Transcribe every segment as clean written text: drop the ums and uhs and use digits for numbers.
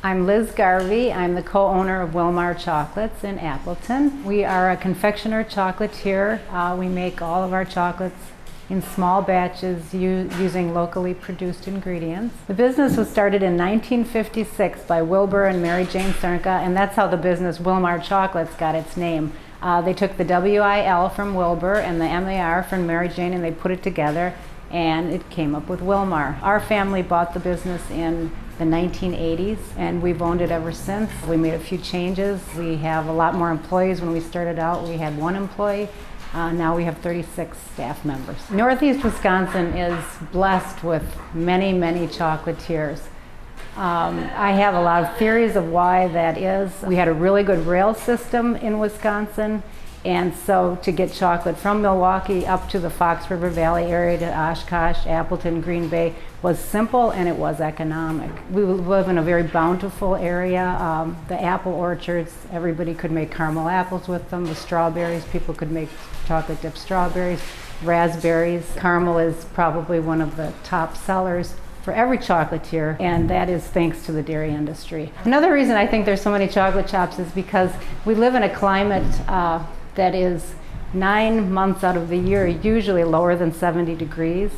I'm Liz Garvey. I'm the co-owner of Wilmar Chocolates in Appleton. We are a confectioner chocolatier. We make all of our chocolates in small batches using locally produced ingredients. The business was started in 1956 by Wilbur and Mary Jane Cernka, and that's how the business Wilmar Chocolates got its name. They took the W-I-L from Wilbur and the M-A-R from Mary Jane, and they put it together, and it came up with Wilmar. Our family bought the business in the 1980s, and we've owned it ever since. We made a few changes. We have a lot more employees. When we started out, we had 1 employee. Now we have 36 staff members. Northeast Wisconsin is blessed with many, many chocolatiers. I have a lot of theories of why that is. We had a really good rail system in Wisconsin, and so to get chocolate from Milwaukee up to the Fox River Valley area to Oshkosh, Appleton, Green Bay was simple, and it was economic. We live in a very bountiful area. The apple orchards, everybody could make caramel apples with them. The strawberries, people could make chocolate dipped strawberries. Raspberries, caramel is probably one of the top sellers for every chocolatier, and that is thanks to the dairy industry. Another reason I think there's so many chocolate shops is because we live in a climate that is 9 months out of the year usually lower than 70 degrees.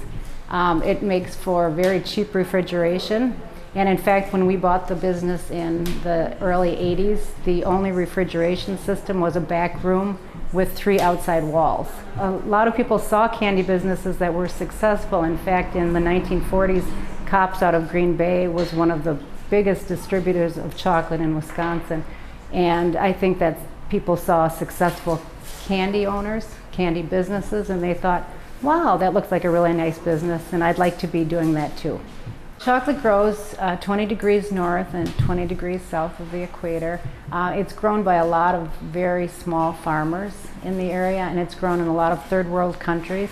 It makes for very cheap refrigeration, and in fact when we bought the business in the early 80s, the only refrigeration system was a back room with 3 outside walls. A lot of people saw candy businesses that were successful. In fact, in the 1940s, Kopp's out of Green Bay was one of the biggest distributors of chocolate in Wisconsin, and I think that people saw successful candy owners, candy businesses, and they thought, wow, that looks like a really nice business, and I'd like to be doing that too. Chocolate grows 20 degrees north and 20 degrees south of the equator. It's grown by a lot of very small farmers in the area, and it's grown in a lot of third world countries.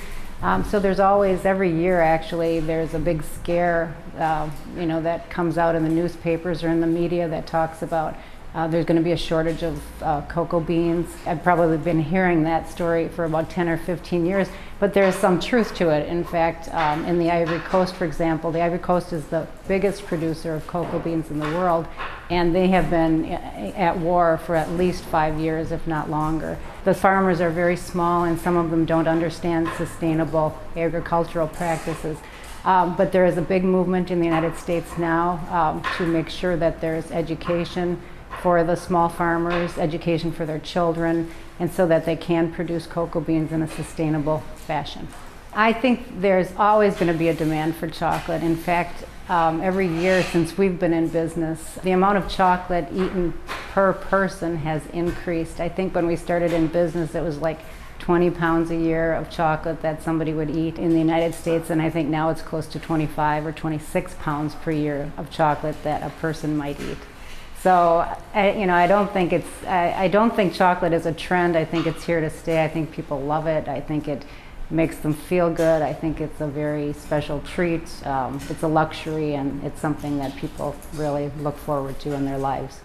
So there's always, every year actually, there's a big scare that comes out in the newspapers or in the media that talks about there's going to be a shortage of cocoa beans. I've probably been hearing that story for about 10 or 15 years, but there's some truth to it. In fact, in the Ivory Coast, for example, the Ivory Coast is the biggest producer of cocoa beans in the world, and they have been at war for at least 5 years, if not longer. The farmers are very small, and some of them don't understand sustainable agricultural practices. But there is a big movement in the United States now to make sure that there's education for the small farmers, education for their children, and so that they can produce cocoa beans in a sustainable fashion. I think there's always going to be a demand for chocolate. In fact, every year since we've been in business, the amount of chocolate eaten per person has increased. I think when we started in business, it was like 20 pounds a year of chocolate that somebody would eat in the United States, and I think now it's close to 25 or 26 pounds per year of chocolate that a person might eat. So, I don't think chocolate is a trend. I think it's here to stay. I think people love it. I think it makes them feel good. I think it's a very special treat. It's a luxury, and it's something that people really look forward to in their lives.